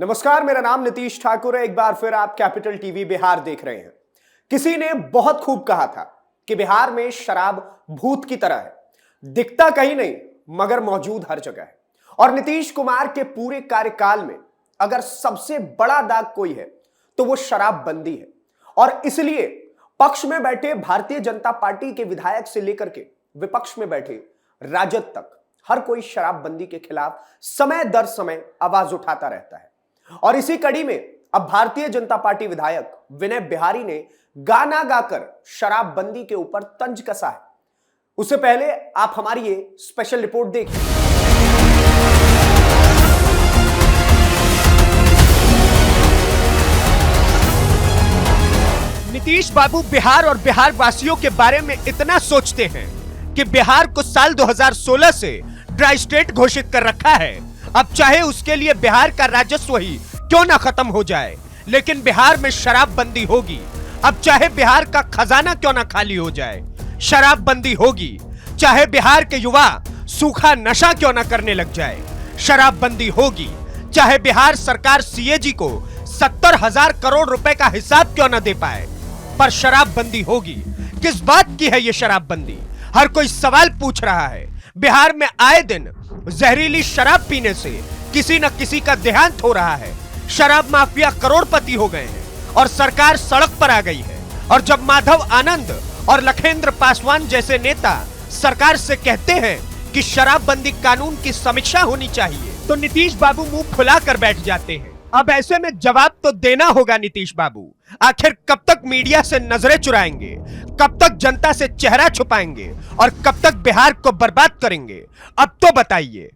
नमस्कार, मेरा नाम नीतीश ठाकुर है। एक बार फिर आप कैपिटल टीवी बिहार देख रहे हैं। किसी ने बहुत खूब कहा था कि बिहार में शराब भूत की तरह है, दिखता कहीं नहीं मगर मौजूद हर जगह है। और नीतीश कुमार के पूरे कार्यकाल में अगर सबसे बड़ा दाग कोई है तो वो शराबबंदी है। और इसलिए पक्ष में बैठे भारतीय जनता पार्टी के विधायक से लेकर के विपक्ष में बैठे राजद तक हर कोई शराबबंदी के खिलाफ समय दर समय आवाज उठाता रहता है। और इसी कड़ी में अब भारतीय जनता पार्टी विधायक विनय बिहारी ने गाना गाकर शराबबंदी के ऊपर तंज कसा है। उससे पहले आप हमारी ये स्पेशल रिपोर्ट देखिए। नीतीश बाबू बिहार और बिहार वासियों के बारे में इतना सोचते हैं कि बिहार को साल 2016 से ड्राई स्टेट घोषित कर रखा है। अब चाहे उसके लिए बिहार का राजस्व ही क्यों ना खत्म हो जाए, लेकिन बिहार में शराबबंदी होगी। अब चाहे बिहार का खजाना क्यों ना खाली हो जाए, शराबबंदी होगी। चाहे बिहार के युवा सूखा नशा क्यों ना करने लग जाए, शराबबंदी होगी। चाहे बिहार सरकार सीएजी को 70,000 करोड़ रुपए का हिसाब क्यों ना दे पाए, पर शराबबंदी होगी। किस बात की है ये शराबबंदी? हर कोई सवाल पूछ रहा है। बिहार में आए दिन जहरीली शराब पीने से किसी न किसी का देहांत हो रहा है। शराब माफिया करोड़पति हो गए हैं और सरकार सड़क पर आ गई है। और जब माधव आनंद और लखेंद्र पासवान जैसे नेता सरकार से कहते हैं कि शराबबंदी कानून की समीक्षा होनी चाहिए, तो नीतीश बाबू मुंह फुलाकर बैठ जाते हैं। अब ऐसे में जवाब तो देना होगा नीतीश बाबू। आखिर कब तक मीडिया से नजरें चुराएंगे, कब तक जनता से चेहरा छुपाएंगे और कब तक बिहार को बर्बाद करेंगे? अब तो बताइए।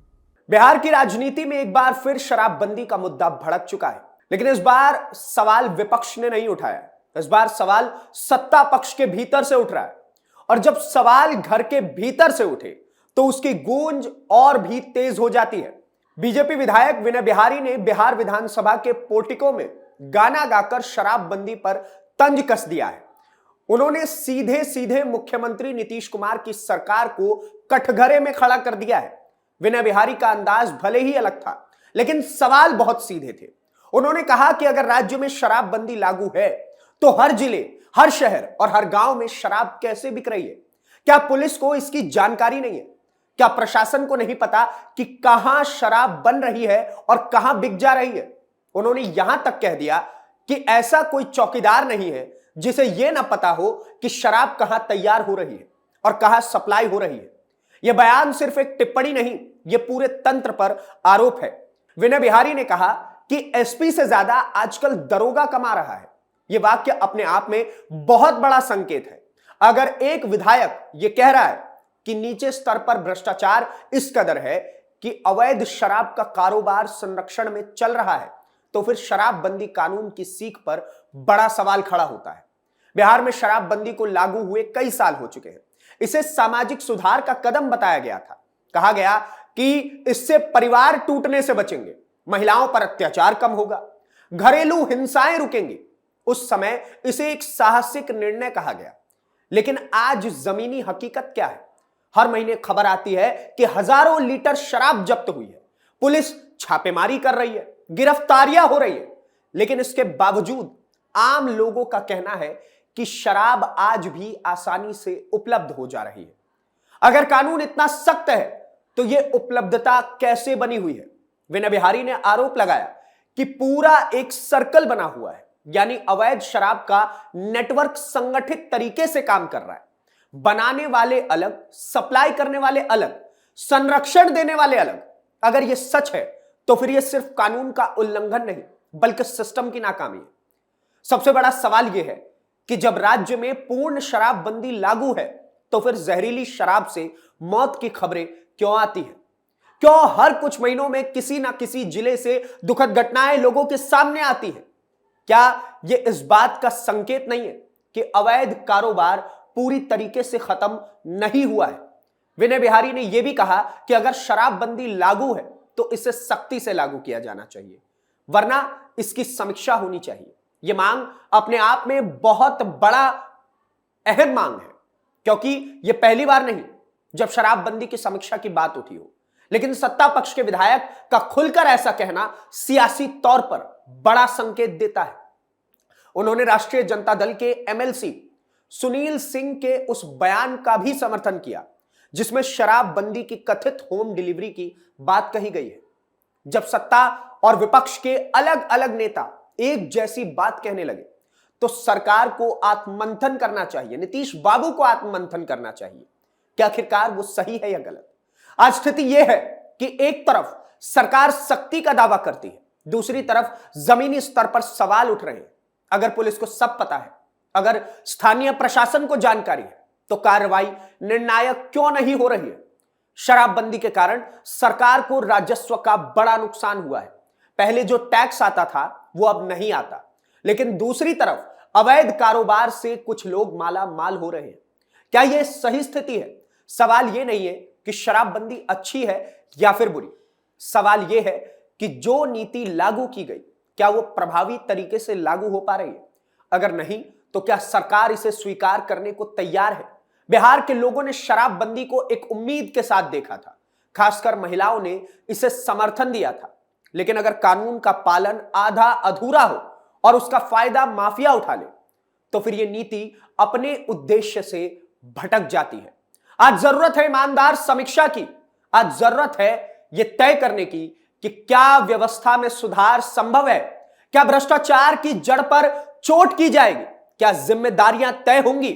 बिहार की राजनीति में एक बार फिर शराबबंदी का मुद्दा भड़क चुका है, लेकिन इस बार सवाल विपक्ष ने नहीं उठाया। इस बार सवाल सत्ता पक्ष के भीतर से उठ रहा है। और जब सवाल घर के भीतर से उठे तो उसकी गूंज और भी तेज हो जाती है। बीजेपी विधायक विनय बिहारी ने बिहार विधानसभा के पोर्टिको में गाना गाकर शराबबंदी पर तंज कस दिया है। उन्होंने सीधे सीधे मुख्यमंत्री नीतीश कुमार की सरकार को कटघरे में खड़ा कर दिया है। विनय बिहारी का अंदाज भले ही अलग था, लेकिन सवाल बहुत सीधे थे। उन्होंने कहा कि अगर राज्य में शराबबंदी लागू है तो हर जिले, हर शहर और हर गांव में शराब कैसे बिक रही है? क्या पुलिस को इसकी जानकारी नहीं है? क्या प्रशासन को नहीं पता कि कहां शराब बन रही है और कहां बिक जा रही है? उन्होंने यहां तक कह दिया कि ऐसा कोई चौकीदार नहीं है जिसे यह ना पता हो कि शराब कहां तैयार हो रही है और कहां सप्लाई हो रही है। यह बयान सिर्फ एक टिप्पणी नहीं, यह पूरे तंत्र पर आरोप है। विनय बिहारी ने कहा कि एसपी से ज्यादा आजकल दरोगा कमा रहा है। यह वाक्य अपने आप में बहुत बड़ा संकेत है। अगर एक विधायक यह कह रहा है कि नीचे स्तर पर भ्रष्टाचार इस कदर है कि अवैध शराब का कारोबार संरक्षण में चल रहा है, तो फिर शराबबंदी कानून की सीख पर बड़ा सवाल खड़ा होता है। बिहार में शराबबंदी को लागू हुए कई साल हो चुके हैं। इसे सामाजिक सुधार का कदम बताया गया था। कहा गया कि इससे परिवार टूटने से बचेंगे, महिलाओं पर अत्याचार कम होगा, घरेलू हिंसाएं रुकेंगी। उस समय इसे एक साहसिक निर्णय कहा गया। लेकिन आज जमीनी हकीकत क्या है? हर महीने खबर आती है कि हजारों लीटर शराब जब्त हुई है, पुलिस छापेमारी कर रही है, गिरफ्तारियां हो रही है, लेकिन इसके बावजूद आम लोगों का कहना है कि शराब आज भी आसानी से उपलब्ध हो जा रही है। अगर कानून इतना सख्त है तो यह उपलब्धता कैसे बनी हुई है? विनय बिहारी ने आरोप लगाया कि पूरा एक सर्कल बना हुआ है, यानी अवैध शराब का नेटवर्क संगठित तरीके से काम कर रहा है। बनाने वाले अलग, सप्लाई करने वाले अलग, संरक्षण देने वाले अलग। अगर यह सच है तो फिर यह सिर्फ कानून का उल्लंघन नहीं बल्कि सिस्टम की नाकामी है। सबसे बड़ा सवाल यह है कि जब राज्य में पूर्ण शराबबंदी लागू है तो फिर जहरीली शराब से मौत की खबरें क्यों आती हैं? क्यों हर कुछ महीनों में किसी ना किसी जिले से दुखद घटनाएं लोगों के सामने आती हैं? क्या यह इस बात का संकेत नहीं है कि अवैध कारोबार पूरी तरीके से खत्म नहीं हुआ है? विनय बिहारी ने यह भी कहा कि अगर शराबबंदी लागू है तो इसे सख्ती से लागू किया जाना चाहिए, वरना इसकी समीक्षा होनी चाहिए। यह मांग अपने आप में बहुत बड़ा अहम मांग है, क्योंकि यह पहली बार नहीं जब शराबबंदी की समीक्षा की बात उठी हो। लेकिन सत्ता पक्ष के विधायक का खुलकर ऐसा कहना सियासी तौर पर बड़ा संकेत देता है। उन्होंने राष्ट्रीय जनता दल के एमएलसी सुनील सिंह के उस बयान का भी समर्थन किया जिसमें शराबबंदी की कथित होम डिलीवरी की बात कही गई है। जब सत्ता और विपक्ष के अलग अलग नेता एक जैसी बात कहने लगे तो सरकार को आत्ममंथन करना चाहिए, नीतीश बाबू को आत्ममंथन करना चाहिए कि आखिरकार वो सही है या गलत। आज स्थिति यह है कि एक तरफ सरकार सख्ती का दावा करती है, दूसरी तरफ जमीनी स्तर पर सवाल उठ रहे हैं। अगर पुलिस को सब पता है, अगर स्थानीय प्रशासन को जानकारी है, तो कार्रवाई निर्णायक क्यों नहीं हो रही है? शराबबंदी के कारण सरकार को राजस्व का बड़ा नुकसान हुआ है। पहले जो टैक्स आता था वो अब नहीं आता, लेकिन दूसरी तरफ अवैध कारोबार से कुछ लोग माला माल हो रहे हैं। क्या यह सही स्थिति है? सवाल यह नहीं है कि शराबबंदी अच्छी है या फिर बुरी, सवाल यह है कि जो नीति लागू की गई क्या वो प्रभावी तरीके से लागू हो पा रही है? अगर नहीं तो क्या सरकार इसे स्वीकार करने को तैयार है? बिहार के लोगों ने शराबबंदी को एक उम्मीद के साथ देखा था, खासकर महिलाओं ने इसे समर्थन दिया था। लेकिन अगर कानून का पालन आधा अधूरा हो और उसका फायदा माफिया उठा ले तो फिर यह नीति अपने उद्देश्य से भटक जाती है। आज जरूरत है ईमानदार समीक्षा की, आज जरूरत है यह तय करने की कि क्या व्यवस्था में सुधार संभव है, क्या भ्रष्टाचार की जड़ पर चोट की जाएगी, क्या जिम्मेदारियां तय होंगी।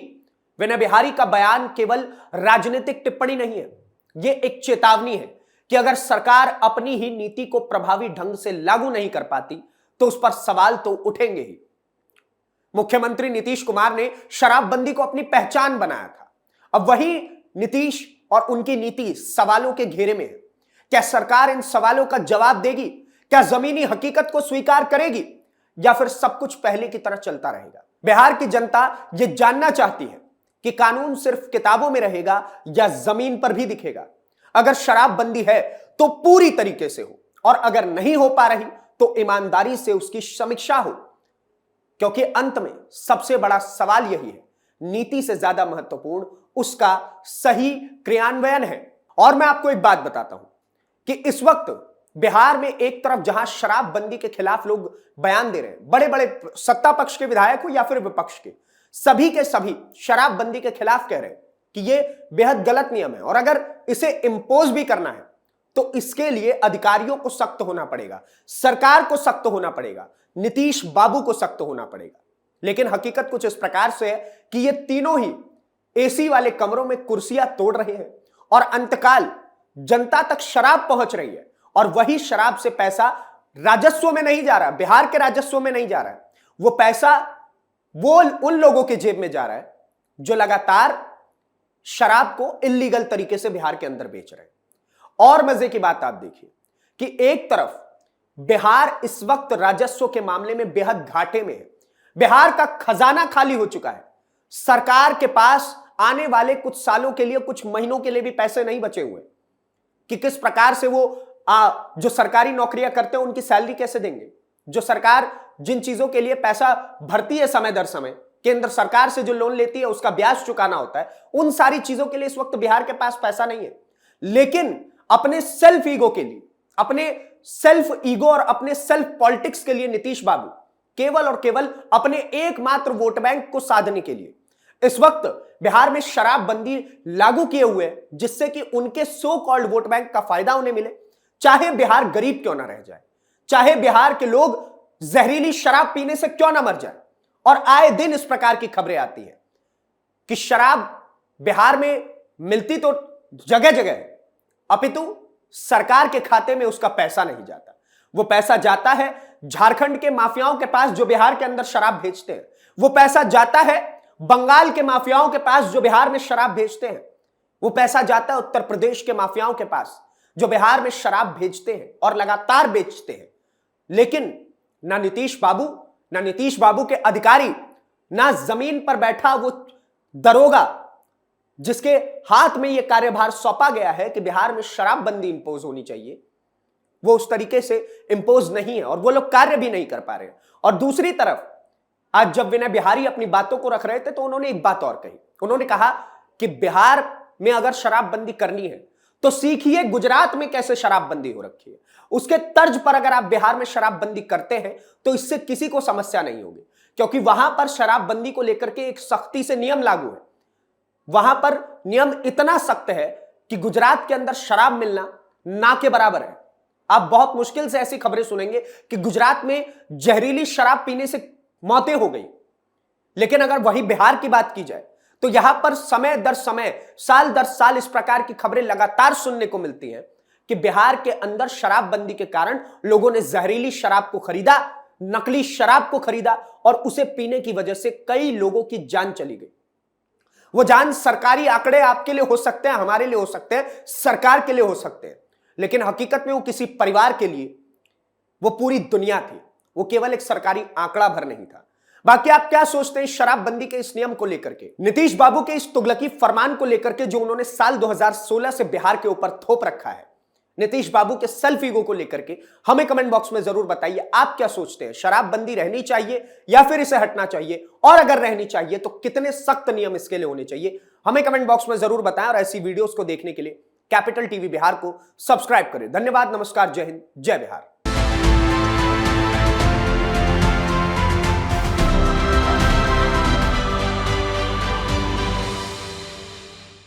विनय बिहारी का बयान केवल राजनीतिक टिप्पणी नहीं है, यह एक चेतावनी है कि अगर सरकार अपनी ही नीति को प्रभावी ढंग से लागू नहीं कर पाती तो उस पर सवाल तो उठेंगे ही। मुख्यमंत्री नीतीश कुमार ने शराबबंदी को अपनी पहचान बनाया था, अब वही नीतीश और उनकी नीति सवालों के घेरे में है। क्या सरकार इन सवालों का जवाब देगी? क्या जमीनी हकीकत को स्वीकार करेगी या फिर सब कुछ पहले की तरह चलता रहेगा? बिहार की जनता यह जानना चाहती है कि कानून सिर्फ किताबों में रहेगा या जमीन पर भी दिखेगा। अगर शराबबंदी है तो पूरी तरीके से हो, और अगर नहीं हो पा रही तो ईमानदारी से उसकी समीक्षा हो, क्योंकि अंत में सबसे बड़ा सवाल यही है, नीति से ज्यादा महत्वपूर्ण उसका सही क्रियान्वयन है। और मैं आपको एक बात बताता हूं कि इस वक्त बिहार में एक तरफ जहां शराबबंदी के खिलाफ लोग बयान दे रहे हैं, बड़े बड़े सत्ता पक्ष के विधायक हो या फिर विपक्ष के सभी शराबबंदी के खिलाफ कह रहे हैं कि यह बेहद गलत नियम है और अगर इसे इंपोज भी करना है तो इसके लिए अधिकारियों को सख्त होना पड़ेगा, सरकार को सख्त होना पड़ेगा, नीतीश बाबू को सख्त होना पड़ेगा। लेकिन हकीकत कुछ इस प्रकार से है कि ये तीनों ही एसी वाले कमरों में कुर्सियां तोड़ रहे हैं और अंतकाल जनता तक शराब पहुंच रही है और वही शराब से पैसा राजस्व में नहीं जा रहा, बिहार के राजस्व में नहीं जा रहा है, वो पैसा वो उन लोगों के जेब में जा रहा है जो लगातार शराब को इल्लीगल तरीके से बिहार के अंदर बेच रहे हैं। और मजे की बात आप देखिए कि एक तरफ बिहार इस वक्त राजस्व के मामले में बेहद घाटे में है, बिहार का खजाना खाली हो चुका है, सरकार के पास आने वाले कुछ सालों के लिए, कुछ महीनों के लिए भी पैसे नहीं बचे हुए कि किस प्रकार से वो जो सरकारी नौकरियां करते हैं उनकी सैलरी कैसे देंगे, जो सरकार जिन चीजों के लिए पैसा भरती है समय दर समय, केंद्र सरकार से जो लोन लेती है उसका ब्याज चुकाना होता है, उन सारी चीजों के लिए इस वक्त बिहार के पास पैसा नहीं है। लेकिन अपने सेल्फ ईगो के लिए, अपने सेल्फ ईगो और अपने सेल्फ पॉलिटिक्स के लिए नीतीश बाबू केवल और केवल अपने एकमात्र वोट बैंक को साधने के लिए इस वक्त बिहार में शराबबंदी लागू किए हुए हैं, जिससे कि उनके सो कॉल्ड वोट बैंक का फायदा उन्हें मिले, चाहे बिहार गरीब क्यों ना रह जाए, चाहे बिहार के लोग जहरीली शराब पीने से क्यों ना मर जाए। और आए दिन इस प्रकार की खबरें आती है कि शराब बिहार में मिलती तो जगह जगह है, अपितु सरकार के खाते में उसका पैसा नहीं जाता। वो पैसा जाता है झारखंड के माफियाओं के पास जो बिहार के अंदर शराब भेजते हैं, वो पैसा जाता है बंगाल के माफियाओं के पास जो बिहार में शराब भेजते हैं, वो पैसा जाता है उत्तर प्रदेश के माफियाओं के पास जो बिहार में शराब भेजते हैं और लगातार बेचते हैं। लेकिन ना नीतीश बाबू के अधिकारी, ना जमीन पर बैठा वो दरोगा जिसके हाथ में यह कार्यभार सौंपा गया है कि बिहार में शराबबंदी इंपोज होनी चाहिए, वो उस तरीके से इंपोज नहीं है और वो लोग कार्य भी नहीं कर पा रहे। और दूसरी तरफ आज जब विनय बिहारी अपनी बातों को रख रहे थे तो उन्होंने एक बात और कही, उन्होंने कहा कि बिहार में अगर शराबबंदी करनी है तो सीखिए गुजरात में कैसे शराबबंदी हो रखी है। उसके तर्ज पर अगर आप बिहार में शराबबंदी करते हैं तो इससे किसी को समस्या नहीं होगी, क्योंकि वहां पर शराबबंदी को लेकर के एक सख्ती से नियम लागू है। वहां पर नियम इतना सख्त है कि गुजरात के अंदर शराब मिलना ना के बराबर है। आप बहुत मुश्किल से ऐसी खबरें सुनेंगे कि गुजरात में जहरीली शराब पीने से मौतें हो गई। लेकिन अगर वही बिहार की बात की जाए तो यहां पर समय दर समय, साल दर साल इस प्रकार की खबरें लगातार सुनने को मिलती हैं कि बिहार के अंदर शराबबंदी के कारण लोगों ने जहरीली शराब को खरीदा, नकली शराब को खरीदा और उसे पीने की वजह से कई लोगों की जान चली गई। वो जान सरकारी आंकड़े आपके लिए हो सकते हैं, हमारे लिए हो सकते हैं, सरकार के लिए हो सकते हैं, लेकिन हकीकत में वो किसी परिवार के लिए वो पूरी दुनिया थी। वो केवल एक सरकारी आंकड़ा भर नहीं था। बाकी आप क्या सोचते हैं शराबबंदी के इस नियम को लेकर के, नीतीश बाबू के इस तुगलकी फरमान को लेकर के जो उन्होंने साल 2016 से बिहार के ऊपर थोप रखा है, नीतीश बाबू के सेल्फ ईगो को लेकर के हमें कमेंट बॉक्स में जरूर बताइए आप क्या सोचते हैं। शराबबंदी रहनी चाहिए या फिर इसे हटना चाहिए, और अगर रहनी चाहिए तो कितने सख्त नियम इसके लिए होने चाहिए, हमें कमेंट बॉक्स में जरूर बताएं। और ऐसी वीडियोस को देखने के लिए कैपिटल टीवी बिहार को सब्सक्राइब करें। धन्यवाद, नमस्कार, जय हिंद, जय बिहार।